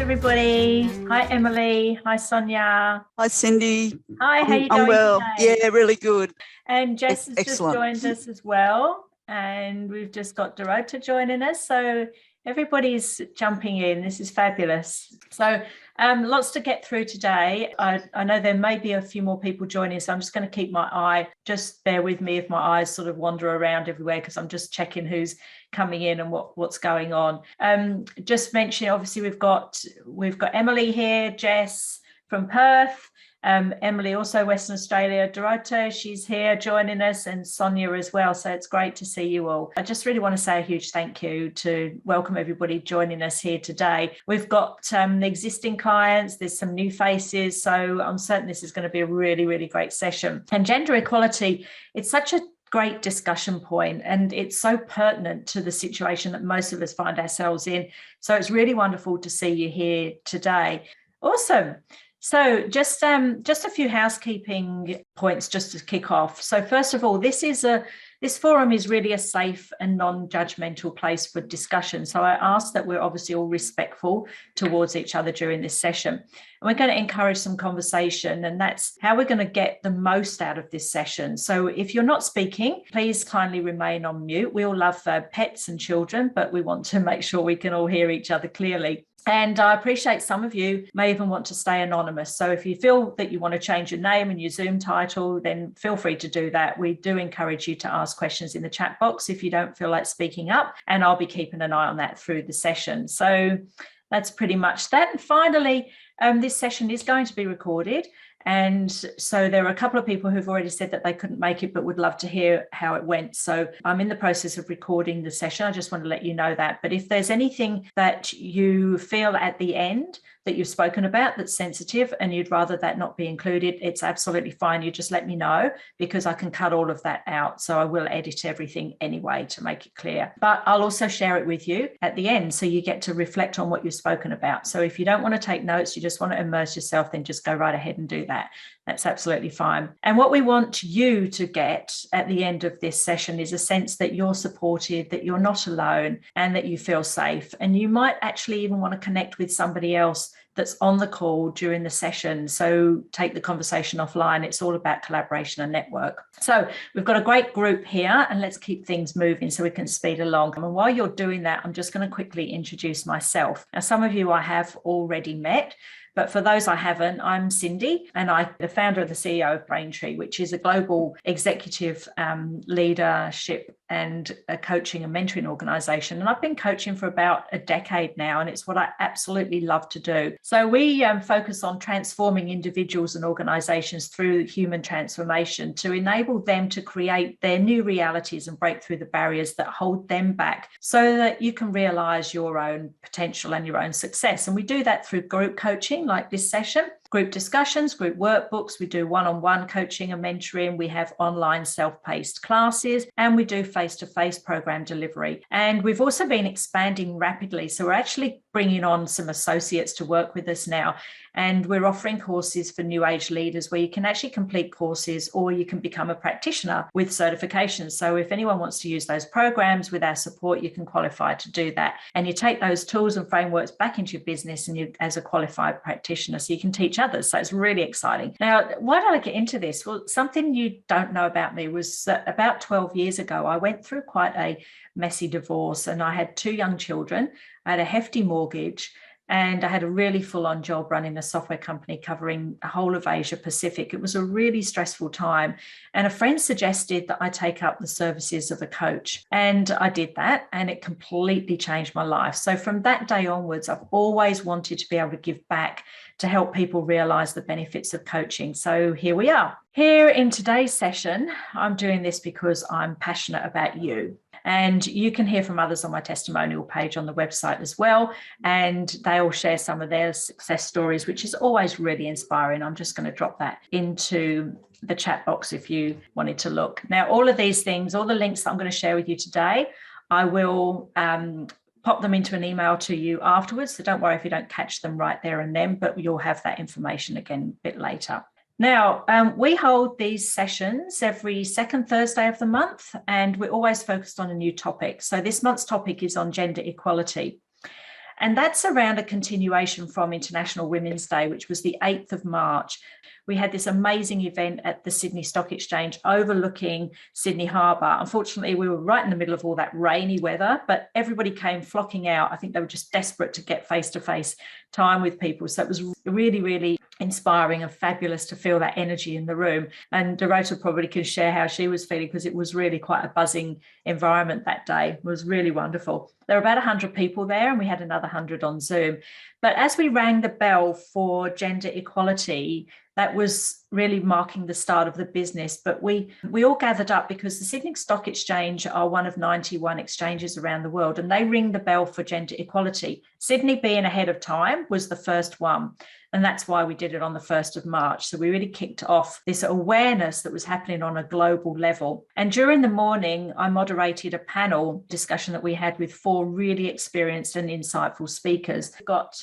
everybody. Hi, Emily. Hi, Sonia. Hi, Cindy. Hi, how you I'm doing well. today? Yeah, really good. And Jess has just joined us as well. And we've just got 𝗬𝗪𝗏𝗏 joining us. So everybody's jumping in. This is fabulous. So lots to get through today. I know there may be a few more people joining, so I'm just going to keep my eye. Just bear with me if my eyes sort of wander around everywhere, because I'm just checking who's coming in and what's going on. Just mentioning, obviously, we've got Emily here, Jess from Perth. Emily, also Western Australia, Dorota, she's here joining us, and Sonia as well. So it's great to see you all. I just really want to say a huge thank you to welcome everybody joining us here today. We've got the existing clients, there's some new faces, so I'm certain this is going to be a really, really great session. And gender equality, it's such a great discussion point, and it's so pertinent to the situation that most of us find ourselves in. So it's really wonderful to see you here today. Awesome. So just a few housekeeping points just to kick off. So first of all, this forum is really a safe and non-judgmental place for discussion. So I ask that we're obviously all respectful towards each other during this session. And we're going to encourage some conversation, and that's how we're going to get the most out of this session. So if you're not speaking, please kindly remain on mute. We all love pets and children, but we want to make sure we can all hear each other clearly. And I appreciate some of you may even want to stay anonymous. So if you feel that you want to change your name and your Zoom title, then feel free to do that. We do encourage you to ask questions in the chat box if you don't feel like speaking up, and I'll be keeping an eye on that through the session. So that's pretty much that. And finally, this session is going to be recorded. And so there are a couple of people who've already said that they couldn't make it, but would love to hear how it went. So I'm in the process of recording the session. I just want to let you know that. But if there's anything that you feel at the end that you've spoken about that's sensitive and you'd rather that not be included, it's absolutely fine. You just let me know, because I can cut all of that out. So I will edit everything anyway to make it clear. But I'll also share it with you at the end, so you get to reflect on what you've spoken about. So if you don't want to take notes, you just want to immerse yourself, then just go right ahead and do that. That's absolutely fine. And what we want you to get at the end of this session is a sense that you're supported, that you're not alone, and that you feel safe. And you might actually even want to connect with somebody else that's on the call during the session. So take the conversation offline. It's all about collaboration and network. So we've got a great group here, and let's keep things moving so we can speed along. And while you're doing that, I'm just going to quickly introduce myself. Now, some of you I have already met, but for those I haven't, I'm Cindy, and I'm the founder and the CEO of Braintree, which is a global executive leadership and a coaching and mentoring organization. And I've been coaching for about a decade now, and it's what I absolutely love to do. So we focus on transforming individuals and organizations through human transformation to enable them to create their new realities and break through the barriers that hold them back, so that you can realize your own potential and your own success. And we do that through group coaching, like this session, group discussions, group workbooks. We do one-on-one coaching and mentoring. We have online self-paced classes, and we do face-to-face program delivery. And we've also been expanding rapidly. So we're actually bringing on some associates to work with us now. And we're offering courses for new age leaders where you can actually complete courses, or you can become a practitioner with certifications. So if anyone wants to use those programs with our support, you can qualify to do that. And you take those tools and frameworks back into your business, and you as a qualified practitioner, so you can teach others. So it's really exciting. Now, why did I get into this? Well, something you don't know about me was that about 12 years ago, I went through quite a messy divorce, and I had 2 young children. I had a hefty mortgage, and I had a really full-on job running a software company covering the whole of Asia Pacific. It was a really stressful time. And a friend suggested that I take up the services of a coach. And I did that, and it completely changed my life. So from that day onwards, I've always wanted to be able to give back to help people realize the benefits of coaching. So here we are. Here in today's session, I'm doing this because I'm passionate about you. And you can hear from others on my testimonial page on the website as well. And they all share some of their success stories, which is always really inspiring. I'm just going to drop that into the chat box if you wanted to look. Now, all of these things, all the links that I'm going to share with you today, I will pop them into an email to you afterwards. So don't worry if you don't catch them right there and then, but you'll have that information again a bit later. Now, we hold these sessions every second Thursday of the month, and we're always focused on a new topic. So this month's topic is on gender equality. And that's around a continuation from International Women's Day, which was the 8th of March. We had this amazing event at the Sydney Stock Exchange overlooking Sydney Harbour. Unfortunately, we were right in the middle of all that rainy weather, but everybody came flocking out. I think they were just desperate to get face-to-face time with people. So it was really, really inspiring and fabulous to feel that energy in the room. And 𝗬𝗪𝗏 probably can share how she was feeling, because it was really quite a buzzing environment that day. It was really wonderful. There were about 100 people there, and we had another 100 on Zoom. But as we rang the bell for gender equality, that was really marking the start of the business. But we all gathered up because the Sydney Stock Exchange are one of 91 exchanges around the world, and they ring the bell for gender equality. Sydney, being ahead of time, was the first one. And that's why we did it on the 1st of March. So we really kicked off this awareness that was happening on a global level. And during the morning, I moderated a panel discussion that we had with 4 really experienced and insightful speakers. We've got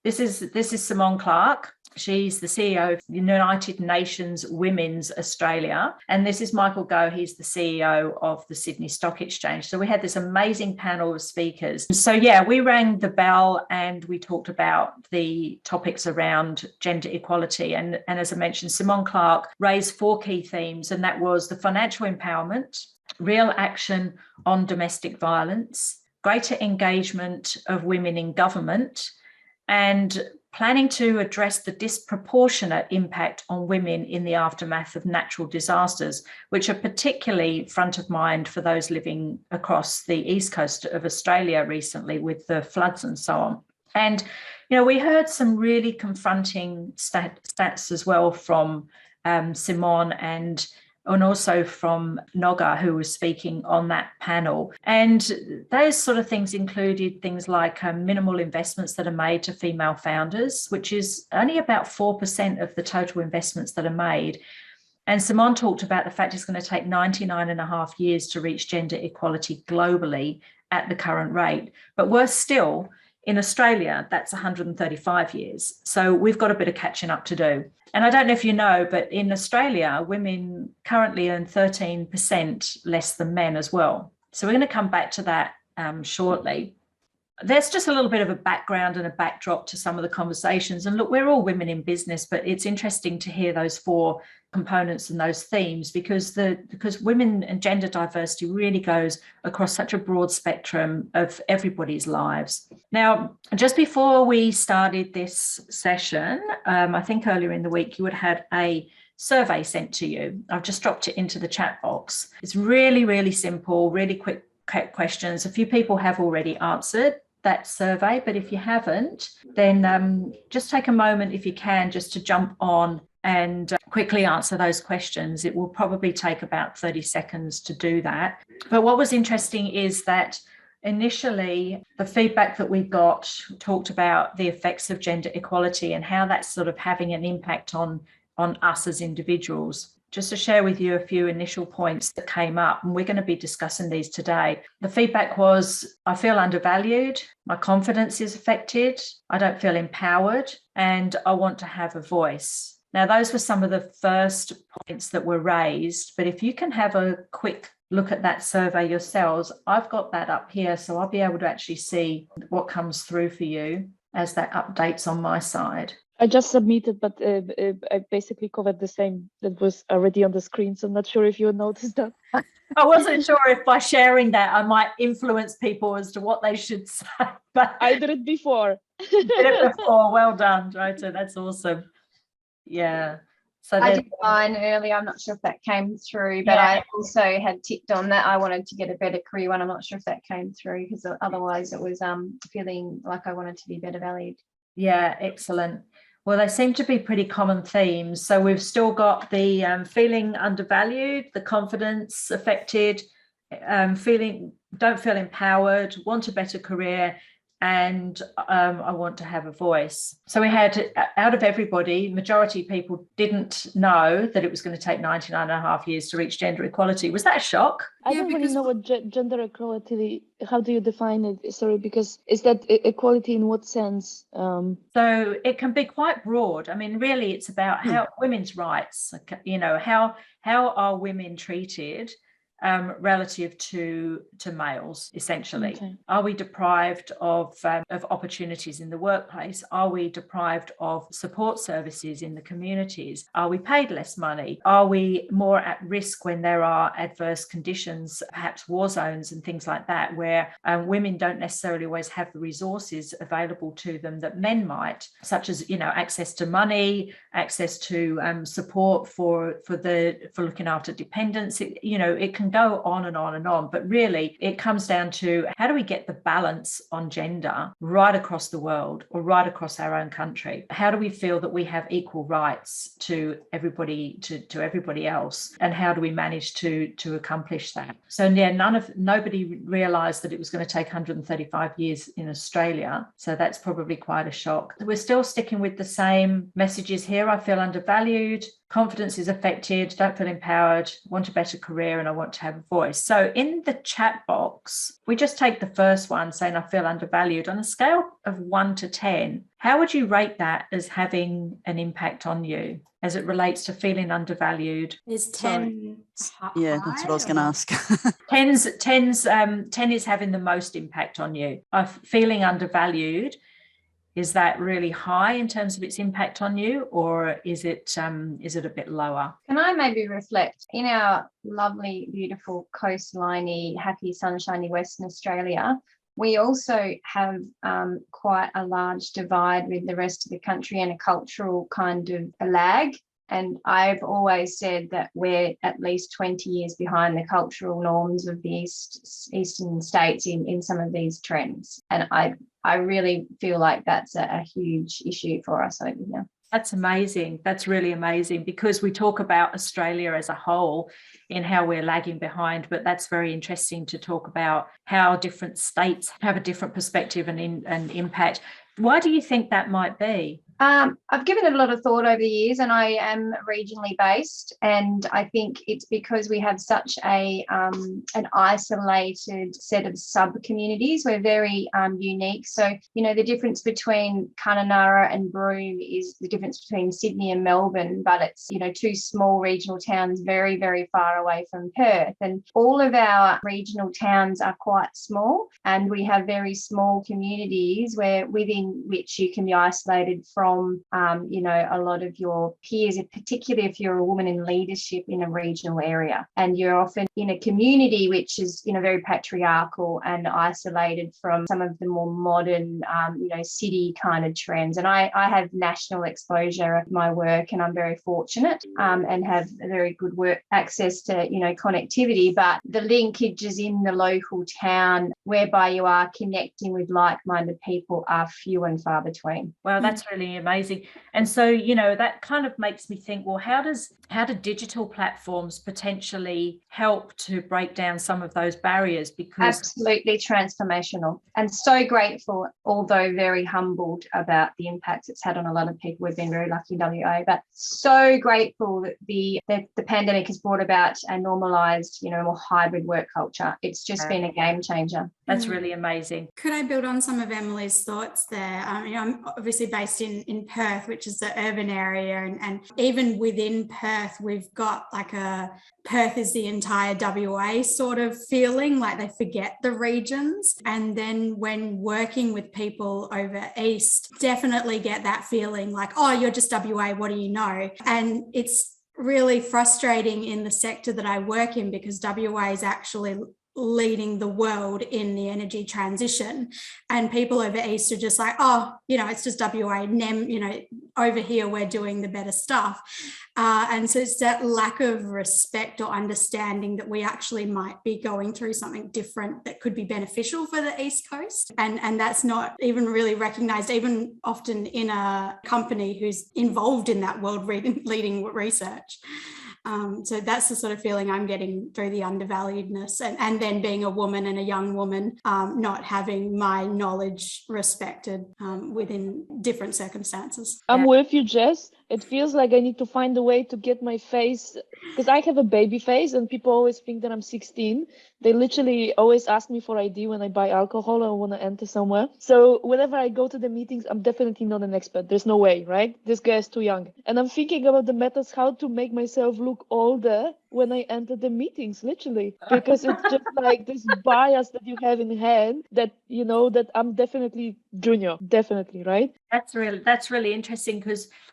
this is Simone Clark. She's the CEO of United Nations Women's Australia. And this is Michael Goh. He's the CEO of the Sydney Stock Exchange. So we had this amazing panel of speakers. So yeah, we rang the bell and we talked about the topics around gender equality. And as I mentioned, Simone Clark raised 4 key themes, and that was the financial empowerment, real action on domestic violence, greater engagement of women in government, and planning to address the disproportionate impact on women in the aftermath of natural disasters, which are particularly front of mind for those living across the east coast of Australia recently with the floods and so on. And, we heard some really confronting stats as well from Simone and also from Noga, who was speaking on that panel. And those sort of things included things like minimal investments that are made to female founders, which is only about 4% of the total investments that are made. And Simone talked about the fact it's going to take 99.5 years to reach gender equality globally at the current rate. But worse still, in Australia, that's 135 years. So we've got a bit of catching up to do. And I don't know if you know, but in Australia, women currently earn 13% less than men as well. So we're going to come back to that shortly. There's just a little bit of a background and a backdrop to some of the conversations. And look, we're all women in business, but it's interesting to hear those 4 components and those themes because women and gender diversity really goes across such a broad spectrum of everybody's lives. Now, just before we started this session, I think earlier in the week, you would have had a survey sent to you. I've just dropped it into the chat box. It's really, really simple, really quick questions. A few people have already answered that survey, but if you haven't, then just take a moment, if you can, just to jump on and quickly answer those questions. It will probably take about 30 seconds to do that. But what was interesting is that initially the feedback that we got talked about the effects of gender equality and how that's sort of having an impact on us as individuals. Just to share with you a few initial points that came up, and we're going to be discussing these today. The feedback was, I feel undervalued, my confidence is affected, I don't feel empowered, and I want to have a voice. Now, those were some of the first points that were raised, but if you can have a quick look at that survey yourselves, I've got that up here, so I'll be able to actually see what comes through for you as that updates on my side. I just submitted, but I basically covered the same that was already on the screen. So I'm not sure if you noticed that. I wasn't sure if by sharing that I might influence people as to what they should say. But I did it before. You did it before. Well done, 𝗬𝗪𝗏. That's awesome. Yeah. So I did mine earlier. I'm not sure if that came through, but I also had ticked on that I wanted to get a better career one. I'm not sure if that came through because otherwise it was feeling like I wanted to be better valued. Yeah, excellent. Well, they seem to be pretty common themes. So we've still got the feeling undervalued, the confidence affected, don't feel empowered, want a better career, and I want to have a voice. So we had, out of everybody, majority of people didn't know that it was going to take 99.5 years to reach gender equality. Was that a shock? I don't really know what gender equality, how do you define it? Sorry, because is that equality in what sense? So it can be quite broad. I mean, really, it's about how women's rights, how are women treated relative to males, essentially. Okay. Are we deprived of opportunities in the workplace? Are we deprived of support services in the communities? Are we paid less money? Are we more at risk when there are adverse conditions, perhaps war zones and things like that, where women don't necessarily always have the resources available to them that men might, such as, you know, access to money, access to support for looking after dependents. It can go on and on and on, but really it comes down to, how do we get the balance on gender right across the world, or right across our own country? How do we feel that we have equal rights to everybody, to everybody else, and how do we manage to accomplish that? So yeah, nobody realized that it was going to take 135 years in Australia, so that's probably quite a shock. We're still sticking with the same messages here. I feel undervalued, confidence is affected, don't feel empowered, want a better career, and I want to have a voice. So in the chat box, we just take the first one, saying I feel undervalued. On a scale of 1 to 10, how would you rate that as having an impact on you as it relates to feeling undervalued? Is 10 Yeah, that's what I was going to ask. 10 is having the most impact on you. Feeling undervalued, is that really high in terms of its impact on you, or is it a bit lower? Can I maybe reflect, in our lovely, beautiful, coastliney, happy, sunshiny Western Australia, we also have quite a large divide with the rest of the country, and a cultural kind of a lag. And I've always said that we're at least 20 years behind the cultural norms of the eastern states in some of these trends. And I really feel like that's a huge issue for us over here. That's amazing. That's really amazing, because we talk about Australia as a whole in how we're lagging behind, but that's very interesting to talk about how different states have a different perspective and impact. Why do you think that might be? I've given it a lot of thought over the years, and I am regionally based, and I think it's because we have such an isolated set of sub-communities. We're very unique. So, you know, the difference between Kununurra and Broome is the difference between Sydney and Melbourne, but it's, you know, two small regional towns very, very far away from Perth. And all of our regional towns are quite small, and we have very small communities within which you can be isolated from a lot of your peers, particularly if you're a woman in leadership in a regional area, and you're often in a community which is, you know, very patriarchal and isolated from some of the more modern, city kind of trends. And I have national exposure of my work, and I'm very fortunate and have a very good work access to, you know, connectivity. But the linkages in the local town whereby you are connecting with like-minded people are few and far between. Well, that's really amazing. And so, you know, that kind of makes me think, well, how do digital platforms potentially help to break down some of those barriers? Because absolutely transformational, and so grateful, although very humbled about the impacts it's had on a lot of people. We've been very lucky in WA, but so grateful that the pandemic has brought about a normalised, you know, more hybrid work culture. It's just been a game changer. That's really amazing. Could I build on some of Emily's thoughts there? I'm obviously based in Perth, which is the urban area, and even within Perth, we've got like Perth is the entire WA sort of feeling, like they forget the regions. And then when working with people over east, definitely get that feeling like, oh, you're just WA, what do you know? And it's really frustrating in the sector that I work in, because WA is actually leading the world in the energy transition, and people over east are just like, oh, you know, it's just WA, you know, over here we're doing the better stuff. And so it's that lack of respect or understanding that we actually might be going through something different that could be beneficial for the East Coast, and that's not even really recognised, even often in a company who's involved in that world leading research. So that's the sort of feeling I'm getting through the undervaluedness, and then being a woman and a young woman, not having my knowledge respected within different circumstances. I'm with you, Jess. It feels like I need to find a way to get my face, because I have a baby face and people always think that I'm 16. They literally always ask me for ID when I buy alcohol or want to enter somewhere. So whenever I go to the meetings, I'm definitely not an expert. There's no way, right? This guy is too young. And I'm thinking about the methods how to make myself look older when I enter the meetings, literally, because it's just like this bias that you have in head that, you know, that I'm definitely junior, definitely, right? That's really interesting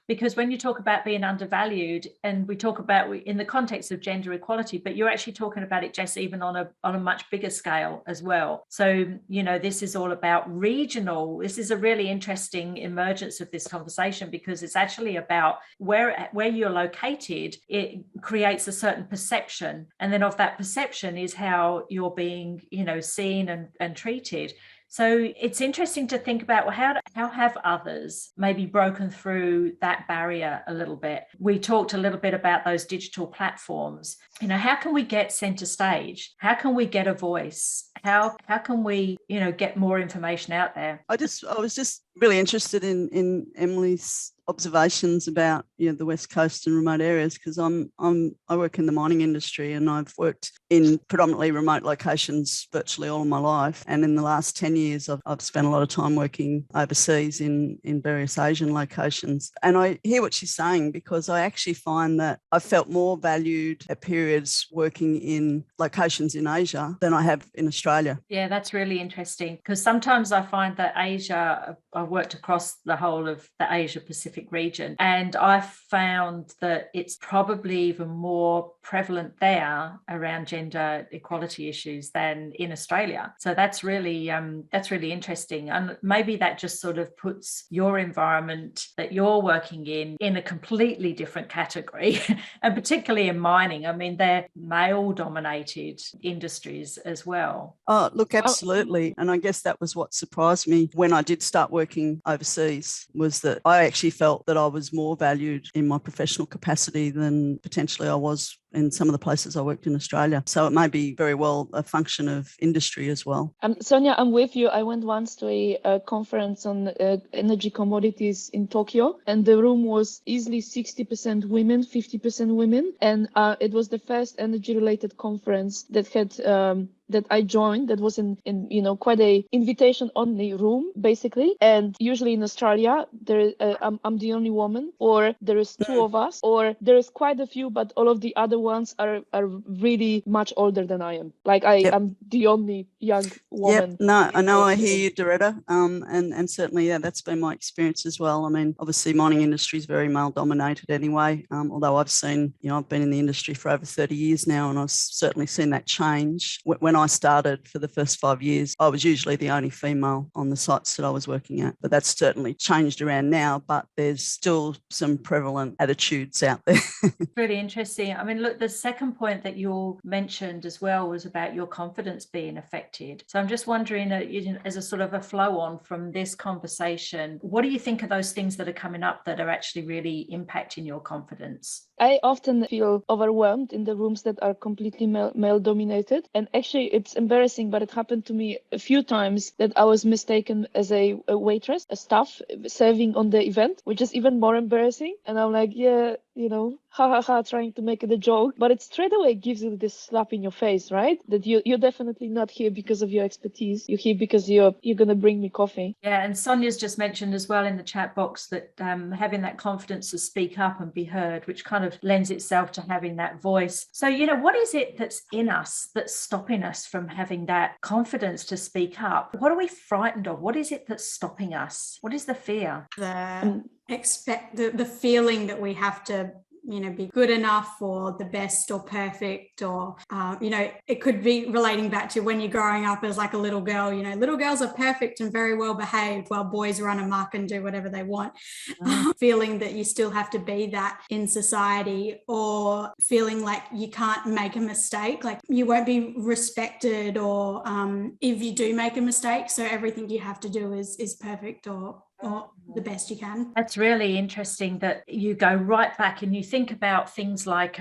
because when you talk about being undervalued, and we talk about in the context of gender equality, but you're actually talking about it, Jess, even on a much bigger scale as well. So, you know, this is all about regional. This is a really interesting emergence of this conversation, because it's actually about where you're located. It creates a certain perception, and then of that perception is how you're being, you know, seen and treated. So it's interesting to think about, well, how have others maybe broken through that barrier a little bit? We talked a little bit about those digital platforms. You know, how can we get center stage? How can we get a voice? How can we, you know, get more information out there? I was just really interested in Emily's observations about, you know, the West Coast and remote areas, because I work in the mining industry, and I've worked in predominantly remote locations virtually all of my life. And in the last 10 years, I've spent a lot of time working overseas in various Asian locations. And I hear what she's saying, because I actually find that I felt more valued at periods working in locations in Asia than I have in Australia. Yeah, that's really interesting, because sometimes I find that Asia, I've worked across the whole of the Asia Pacific region, and I found that it's probably even more prevalent there around gender equality issues than in Australia. So that's really interesting, and maybe that just sort of puts your environment that you're working in a completely different category. And particularly in mining, I mean, they're male-dominated industries as well. Oh, look, absolutely. And I guess that was what surprised me when I did start working overseas, was that I actually felt that I was more valued in my professional capacity than potentially I was in some of the places I worked in Australia. So it may be very well a function of industry as well. Sonia, I'm with you. I went once to a conference on energy commodities in Tokyo, and the room was easily 60% women, 50% women. And it was the first energy-related conference that had that I joined, that was in you know, quite a invitation only room basically. And usually in Australia, I'm the only woman, or there is two of us, or there is quite a few, but all of the other ones are really much older than I am. Like I'm the only young woman. Yep. No, I know. I hear you, 𝘬𝗓𝗏. And certainly, yeah, that's been my experience as well. I mean, obviously, mining industry is very male dominated anyway. Although I've seen, you know, I've been in the industry for over 30 years now, and I've certainly seen that change. When I started for the first 5 years, I was usually the only female on the sites that I was working at. But that's certainly changed around now, but there's still some prevalent attitudes out there. Really interesting. I mean, look, the second point that you mentioned as well was about your confidence being affected. So I'm just wondering, as a sort of a flow on from this conversation, what do you think are those things that are coming up that are actually really impacting your confidence? I often feel overwhelmed in the rooms that are completely male dominated. And actually, it's embarrassing, but it happened to me a few times that I was mistaken as a waitress, a staff serving on the event, which is even more embarrassing. And I'm like, yeah, you know, trying to make it a joke, but it straight away gives you this slap in your face, right? That you're definitely not here because of your expertise. You're here because you're going to bring me coffee. Yeah, and Sonia's just mentioned as well in the chat box that having that confidence to speak up and be heard, which kind of lends itself to having that voice. So, you know, what is it that's in us that's stopping us from having that confidence to speak up? What are we frightened of? What is it that's stopping us? What is the fear? The feeling that we have to, you know, be good enough or the best or perfect, or you know, it could be relating back to when you're growing up as like a little girl. You know, little girls are perfect and very well behaved while boys run amok and do whatever they want. Feeling that you still have to be that in society, or feeling like you can't make a mistake, like you won't be respected, or if you do make a mistake, so everything you have to do is perfect or the best you can. That's really interesting that you go right back and you think about things like,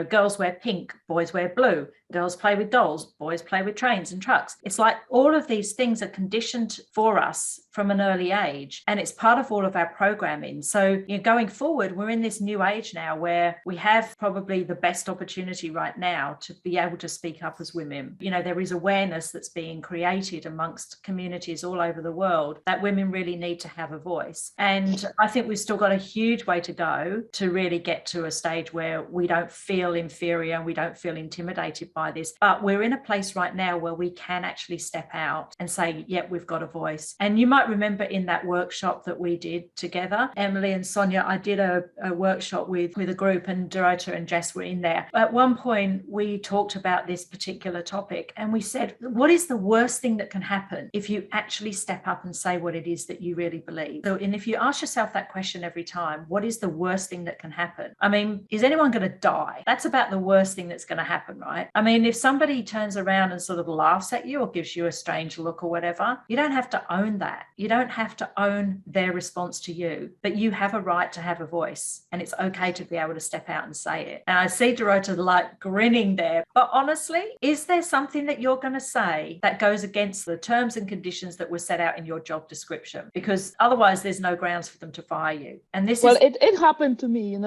girls wear pink, boys wear blue, girls play with dolls, boys play with trains and trucks. It's like all of these things are conditioned for us from an early age, and it's part of all of our programming. So going forward, we're in this new age now where we have probably the best opportunity right now to be able to speak up as women. There is awareness that's being created amongst communities all over the world that women really need to have a voice. And I think we've still got a huge way to go to really get to a stage where we don't feel inferior and we don't feel intimidated by this. But we're in a place right now where we can actually step out and say, yep, we've got a voice. And you might remember in that workshop that we did together, Emily and Sonia, I did a workshop with a group, and Dorota and Jess were in there. At one point, we talked about this particular topic and we said, what is the worst thing that can happen if you actually step up and say what it is that you really believe? So, and if you ask yourself that question every time, what is the worst thing that can happen? I mean, is anyone going to die? That's about the worst thing that's going to happen, right? I mean, if somebody turns around and sort of laughs at you or gives you a strange look or whatever, you don't have to own that. You don't have to own their response to you, but you have a right to have a voice, and it's okay to be able to step out and say it. And I see Dorota like grinning there, but honestly, is there something that you're going to say that goes against the terms and conditions that were set out in your job description? Because otherwise there's no grounds for them to fire you. And this it happened to me,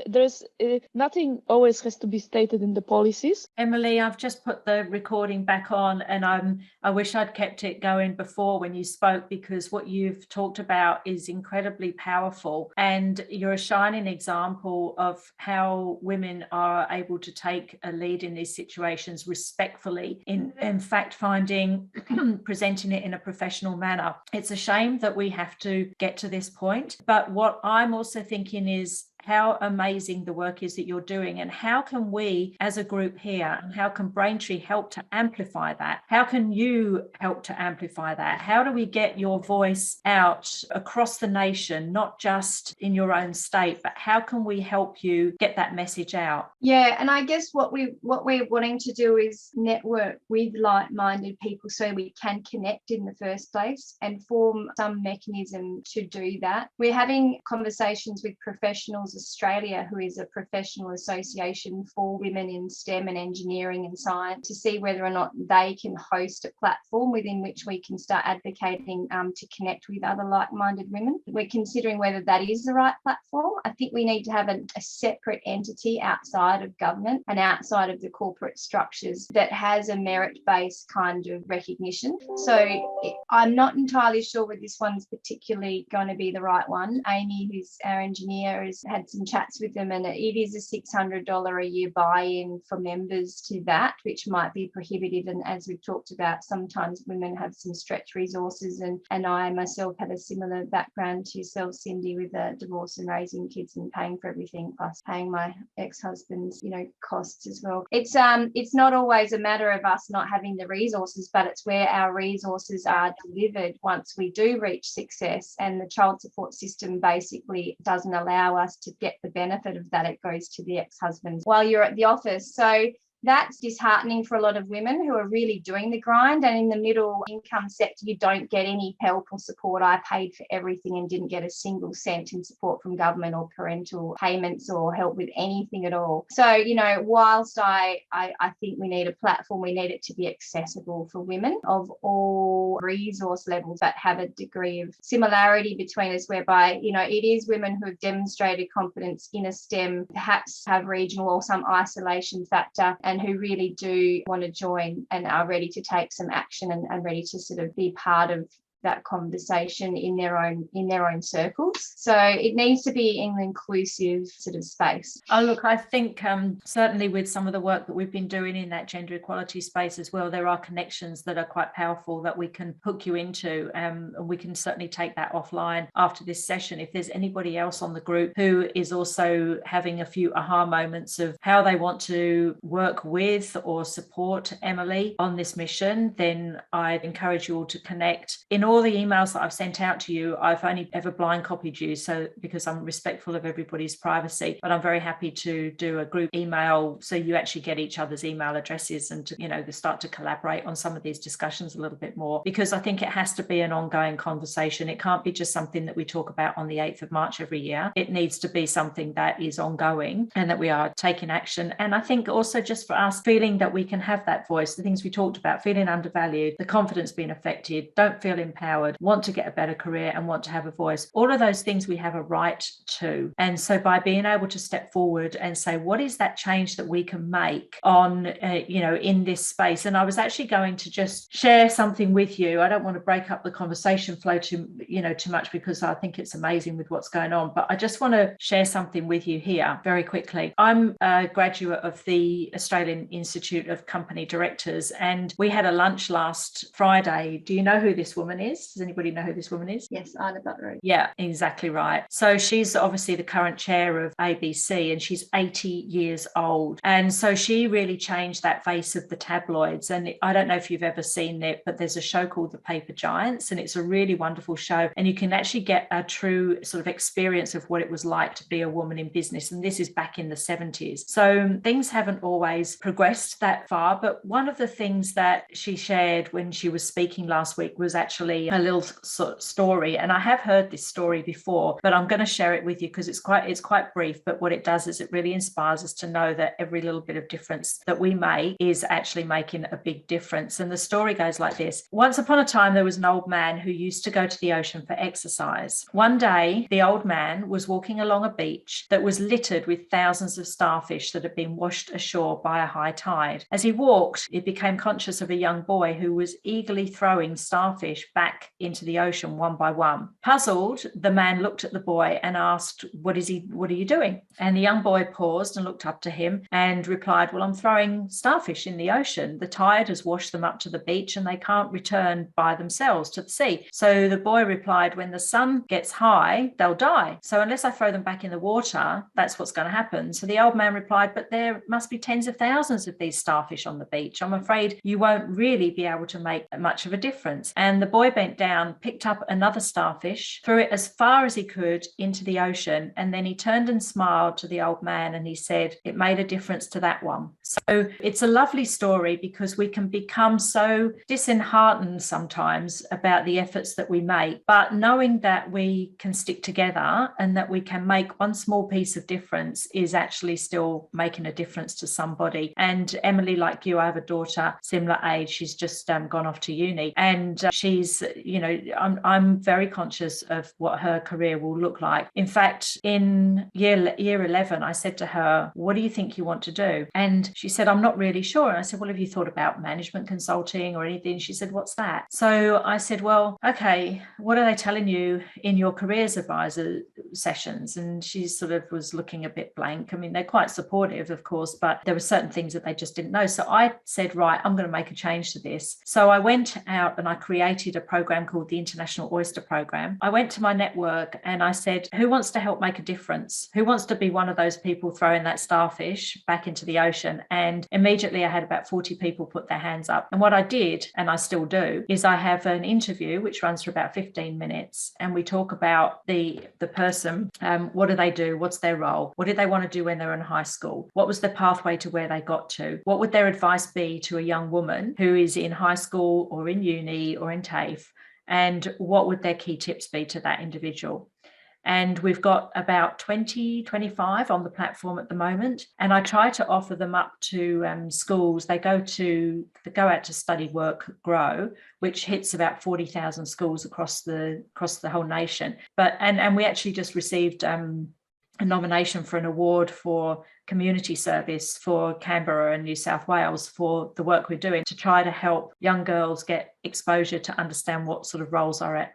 there's nothing always has to be stated in the policies. Emily, I've just put the recording back on, and I wish I'd kept it going before when you spoke, because what you've talked about is incredibly powerful, and you're a shining example of how women are able to take a lead in these situations respectfully, in fact finding, presenting it in a professional manner. It's a shame that we have to get to this point, but what I'm also thinking is how amazing the work is that you're doing, and how can we as a group here, and how can Braintree help to amplify that? How can you help to amplify that? How do we get your voice out across the nation, not just in your own state, but how can we help you get that message out? Yeah, and I guess what we're wanting to do is network with like-minded people so we can connect in the first place and form some mechanism to do that. We're having conversations with Professionals Australia, who is a professional association for women in STEM and engineering and science, to see whether or not they can host a platform within which we can start advocating to connect with other like-minded women. We're considering whether that is the right platform. I think we need to have a separate entity outside of government and outside of the corporate structures that has a merit-based kind of recognition. So I'm not entirely sure whether this one's particularly going to be the right one. Amy, who's our engineer, has had some chats with them, and it is a $600 a year buy-in for members to that, which might be prohibitive. And as we've talked about, sometimes women have some stretch resources, and I myself had a similar background to yourself, Cindy, with a divorce and raising kids and paying for everything, plus paying my ex-husband's costs as well. It's not always a matter of us not having the resources, but it's where our resources are delivered once we do reach success, and the child support system basically doesn't allow us to get the benefit of that. It goes to the ex-husbands while you're at the office. So that's disheartening for a lot of women who are really doing the grind. And in the middle income sector, you don't get any help or support. I paid for everything and didn't get a single cent in support from government or parental payments or help with anything at all. So, whilst I think we need a platform, we need it to be accessible for women of all resource levels, but have a degree of similarity between us, whereby, it is women who have demonstrated competence in a STEM, perhaps have regional or some isolation factor, and who really do want to join and are ready to take some action and ready to sort of be part of that conversation in their own circles. So it needs to be an inclusive sort of space. Oh, look, I think certainly with some of the work that we've been doing in that gender equality space as well, there are connections that are quite powerful that we can hook you into. And we can certainly take that offline after this session. If there's anybody else on the group who is also having a few aha moments of how they want to work with or support Emily on this mission, then I'd encourage you all to connect. In all the emails that I've sent out to you, I've only ever blind copied you, so because I'm respectful of everybody's privacy, but I'm very happy to do a group email so you actually get each other's email addresses and to, to start to collaborate on some of these discussions a little bit more, because I think it has to be an ongoing conversation. It can't be just something that we talk about on the 8th of March every year. It needs to be something that is ongoing and that we are taking action. And I think also just for us, feeling that we can have that voice, the things we talked about, feeling undervalued, the confidence being affected, don't feel empowered, want to get a better career and want to have a voice. All of those things we have a right to. And so by being able to step forward and say, what is that change that we can make on, in this space? And I was actually going to just share something with you. I don't want to break up the conversation flow too much, because I think it's amazing with what's going on, but I just want to share something with you here very quickly. I'm a graduate of the Australian Institute of Company Directors, and we had a lunch last Friday. Do you know who this woman is? Does anybody know who this woman is? Yes, Ida Butler. Yeah, exactly right. So she's obviously the current chair of ABC, and she's 80 years old. And so she really changed that face of the tabloids. And I don't know if you've ever seen it, but there's a show called The Paper Giants, and it's a really wonderful show. And you can actually get a true sort of experience of what it was like to be a woman in business. And this is back in the 70s. So things haven't always progressed that far. But one of the things that she shared when she was speaking last week was actually a little sort of story. And I have heard this story before, but I'm going to share it with you because it's quite brief. But what it does is it really inspires us to know that every little bit of difference that we make is actually making a big difference. And the story goes like this. Once upon a time, there was an old man who used to go to the ocean for exercise. One day, the old man was walking along a beach that was littered with thousands of starfish that had been washed ashore by a high tide. As he walked, he became conscious of a young boy who was eagerly throwing starfish back into the ocean one by one. Puzzled, the man looked at the boy and asked, what are you doing? And the young boy paused and looked up to him and replied, well, I'm throwing starfish in the ocean. The tide has washed them up to the beach and they can't return by themselves to the sea. So the boy replied, when the sun gets high, they'll die. So unless I throw them back in the water, that's what's going to happen. So the old man replied, but there must be tens of thousands of these starfish on the beach. I'm afraid you won't really be able to make much of a difference. And the boy bent down, picked up another starfish, threw it as far as he could into the ocean. And then he turned and smiled to the old man and he said, it made a difference to that one. So it's a lovely story because we can become so disheartened sometimes about the efforts that we make, but knowing that we can stick together and that we can make one small piece of difference is actually still making a difference to somebody. And Emily, like you, I have a daughter similar age. She's just gone off to uni, and she's, I'm very conscious of what her career will look like. In fact, in year 11, I said to her, what do you think you want to do? And she said, I'm not really sure. And I said, well, have you thought about management consulting or anything? She said, what's that? So I said, well, okay, what are they telling you in your careers advisor sessions? And she sort of was looking a bit blank. I mean, they're quite supportive, of course, but there were certain things that they just didn't know. So I said, right, I'm going to make a change to this. So I went out and I created a program called the International Oyster Program. I went to my network and I said, who wants to help make a difference? Who wants to be one of those people throwing that starfish back into the ocean? And immediately I had about 40 people put their hands up. And what I did, and I still do, is I have an interview which runs for about 15 minutes. And we talk about the person, what do they do? What's their role? What did they want to do when they were in high school? What was the pathway to where they got to? What would their advice be to a young woman who is in high school or in uni or in TAFE? And what would their key tips be to that individual? And we've got about 25 on the platform at the moment. And I try to offer them up to schools. They go out to Study, Work, Grow, which hits about 40,000 schools across the whole nation. And we actually just received a nomination for an award for community service for Canberra and New South Wales for the work we're doing to try to help young girls get exposure to understand what sort of roles are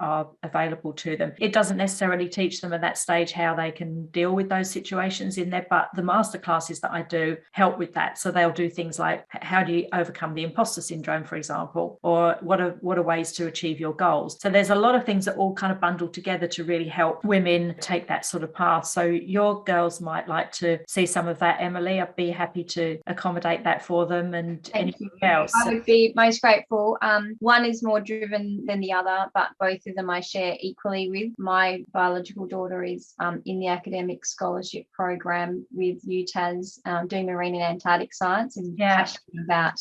available to them. It doesn't necessarily teach them at that stage how they can deal with those situations in there, but the masterclasses that I do help with that. So they'll do things like, how do you overcome the imposter syndrome, for example, or what are ways to achieve your goals? So there's a lot of things that all kind of bundle together to really help women take that sort of path. So your girls might like to see some of that, Emily. I'd be happy to accommodate that for them. And Thank anything you. else? I would be most grateful. One is more driven than the other, but both of them I share equally with. My biological daughter is in the academic scholarship program with 𝗬𝗧𝗏, doing marine and Antarctic science, and passionate about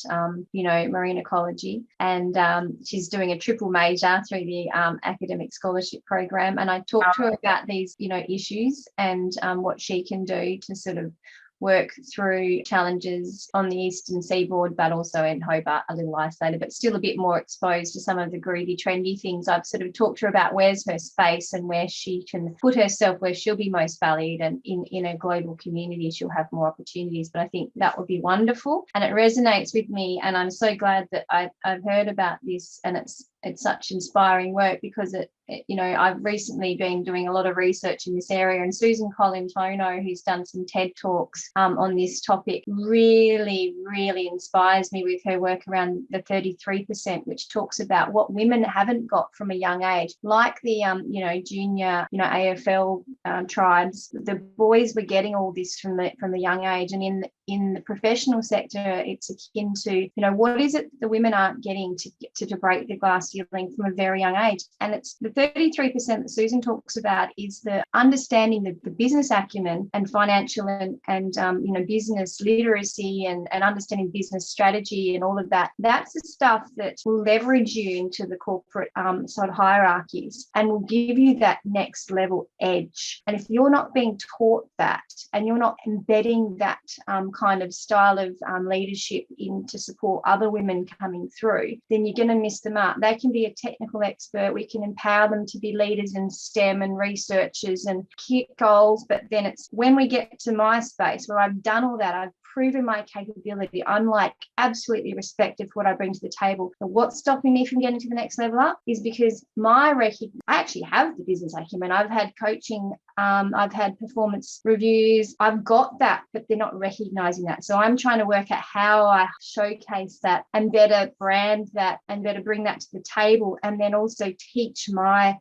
marine ecology. And she's doing a triple major through the academic scholarship program. And I talked to her about these, issues and what she can do to sort of work through challenges on the eastern seaboard, but also in Hobart a little isolated, but still a bit more exposed to some of the groovy, trendy things. I've sort of talked to her about where's her space and where she can put herself, where she'll be most valued, and in a global community she'll have more opportunities. But I think that would be wonderful, and it resonates with me, and I'm so glad that I've heard about this, and it's such inspiring work, because I've recently been doing a lot of research in this area, and Susan Collins-Hono, who's done some TED Talks on this topic, really, really inspires me with her work around the 33%, which talks about what women haven't got from a young age, like the junior AFL tribes. The boys were getting all this from the young age, and in the professional sector, it's akin to, what is it the women aren't getting to break the glass ceiling from a very young age? And it's the 33% that Susan talks about is the understanding the business acumen and financial and business literacy and understanding business strategy and all of that. That's the stuff that will leverage you into the corporate sort of hierarchies and will give you that next level edge. And if you're not being taught that, and you're not embedding that kind of style of leadership in to support other women coming through, then you're going to miss the mark. They can be a technical expert. We can empower them to be leaders in STEM and researchers and hit goals. But then it's when we get to my space where I've done all that, I've proven my capability, I'm like absolutely respected for what I bring to the table. But what's stopping me from getting to the next level up is because I actually have the business acumen. I've had coaching, I've had performance reviews, I've got that, but they're not recognizing that. So I'm trying to work out how I showcase that and better brand that and better bring that to the table, and then also teach my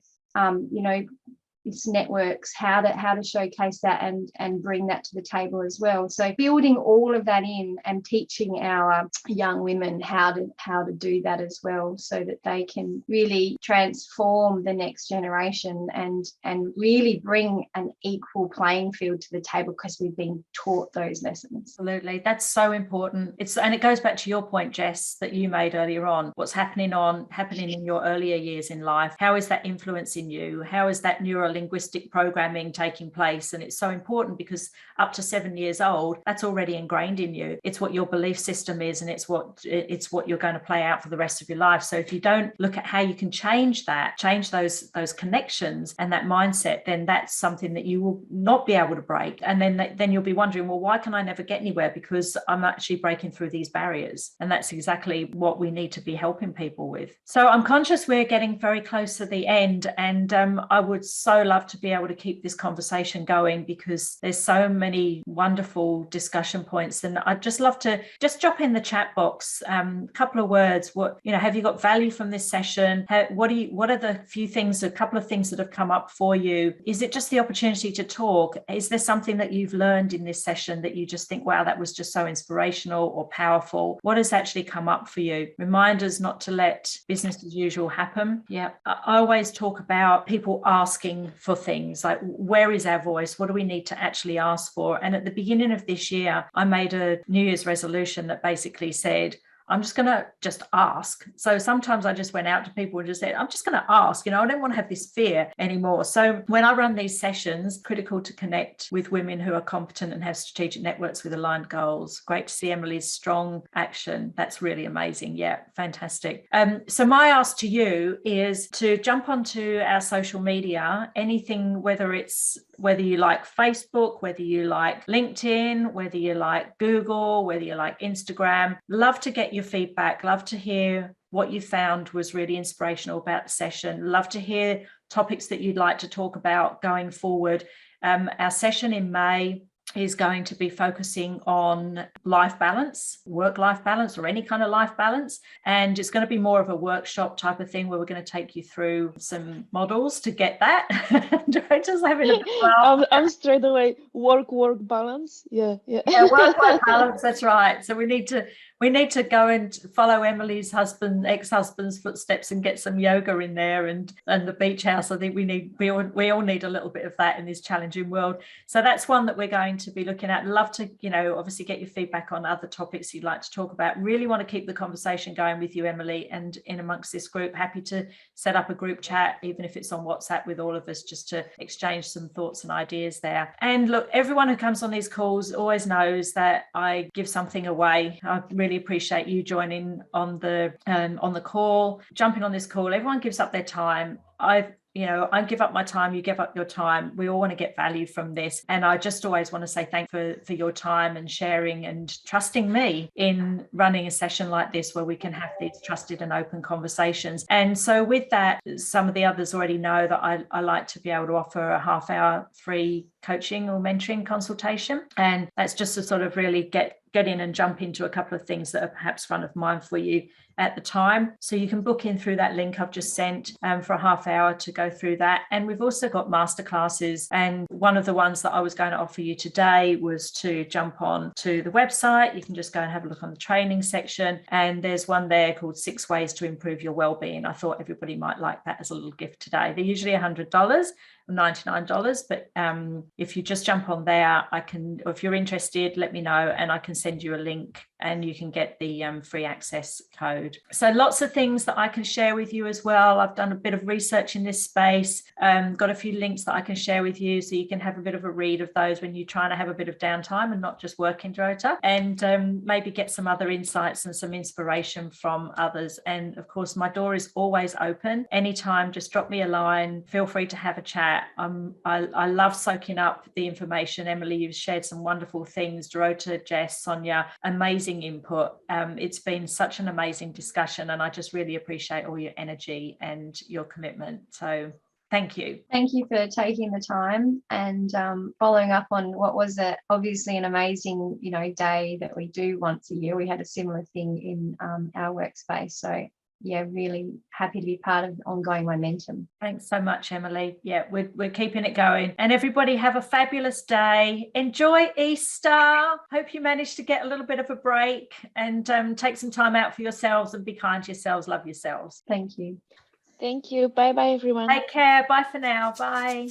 its networks how to showcase that and bring that to the table as well. So building all of that in and teaching our young women how to do that as well, so that they can really transform the next generation and really bring an equal playing field to the table, because we've been taught those lessons. Absolutely, that's so important. And it goes back to your point, Jess, that you made earlier on. What's happening in your earlier years in life? How is that influencing you? How is that linguistic programming taking place? And it's so important, because up to 7 years old, that's already ingrained in you. It's what your belief system is, and it's what you're going to play out for the rest of your life. So if you don't look at how you can change those connections and that mindset, then that's something that you will not be able to break. And then you'll be wondering, well, why can I never get anywhere? Because I'm actually breaking through these barriers. And that's exactly what we need to be helping people with. So I'm conscious we're getting very close to the end, and I would so love to be able to keep this conversation going, because there's so many wonderful discussion points. And I'd just love to just drop in the chat box a couple of words. Have you got value from this session? What are a couple of things that have come up for you? Is it just the opportunity to talk? Is there something that you've learned in this session that you just think, wow, that was just so inspirational or powerful? What has actually come up for you? Reminders not to let business as usual happen. Yeah, I always talk about people asking for things like, where is our voice? What do we need to actually ask for? And at the beginning of this year, I made a New Year's resolution that basically said, I'm just going to ask. So sometimes I just went out to people and just said, I'm just going to ask, I don't want to have this fear anymore. So when I run these sessions, critical to connect with women who are competent and have strategic networks with aligned goals. Great to see Emily's strong action. That's really amazing. Yeah, fantastic. So my ask to you is to jump onto our social media, anything, whether you like Facebook, whether you like LinkedIn, whether you like Google, whether you like Instagram. Love to get your feedback. Love to hear what you found was really inspirational about the session. Love to hear topics that you'd like to talk about going forward. Our session in May is going to be focusing on life balance, work-life balance, or any kind of life balance. And it's going to be more of a workshop type of thing where we're going to take you through some models to get that. Director's having a I'm straight away work balance. Yeah. Work-life balance, that's right. So we need to go and follow Emily's ex-husband's footsteps and get some yoga in there and the beach house. I think we all need a little bit of that in this challenging world. So that's one that we're going to be looking at. Love to, obviously get your feedback on other topics you'd like to talk about. Really want to keep the conversation going with you, Emily, and in amongst this group, happy to set up a group chat, even if it's on WhatsApp, with all of us, just to exchange some thoughts and ideas there. And look, everyone who comes on these calls always knows that I give something away. I really appreciate you joining on the call, jumping on this call. Everyone gives up their time. I give up my time, you give up your time. We all want to get value from this. And I just always want to say thank you for your time and sharing and trusting me in running a session like this where we can have these trusted and open conversations. And so with that, some of the others already know that I like to be able to offer a half-hour free coaching or mentoring consultation. And that's just to sort of really get in and jump into a couple of things that are perhaps front of mind for you at the time. So you can book in through that link I've just sent for a half hour to go through that. And we've also got masterclasses. And one of the ones that I was going to offer you today was to jump on to the website. You can just go and have a look on the training section. And there's one there called 6 Ways to Improve Your Wellbeing. I thought everybody might like that as a little gift today. They're usually $100. $99, but if you just jump on there, or if you're interested, let me know and I can send you a link and you can get the free access code. So lots of things that I can share with you as well. I've done a bit of research in this space, got a few links that I can share with you so you can have a bit of a read of those when you're trying to have a bit of downtime and not just working, Dorota, and maybe get some other insights and some inspiration from others. And of course, my door is always open. Anytime, just drop me a line, feel free to have a chat. I love soaking up the information. Emily, you've shared some wonderful things. Dorota, Jess, Sonia, amazing input. It's been such an amazing discussion and I just really appreciate all your energy and your commitment. So thank you. Thank you for taking the time and following up on what was obviously an amazing, day that we do once a year. We had a similar thing in our workspace. So yeah, really happy to be part of ongoing momentum. Thanks so much, Emily. Yeah, we're keeping it going. And everybody have a fabulous day. Enjoy Easter. Hope you managed to get a little bit of a break and take some time out for yourselves and be kind to yourselves. Love yourselves. Thank you. Thank you. Bye-bye, everyone. Take care. Bye for now. Bye.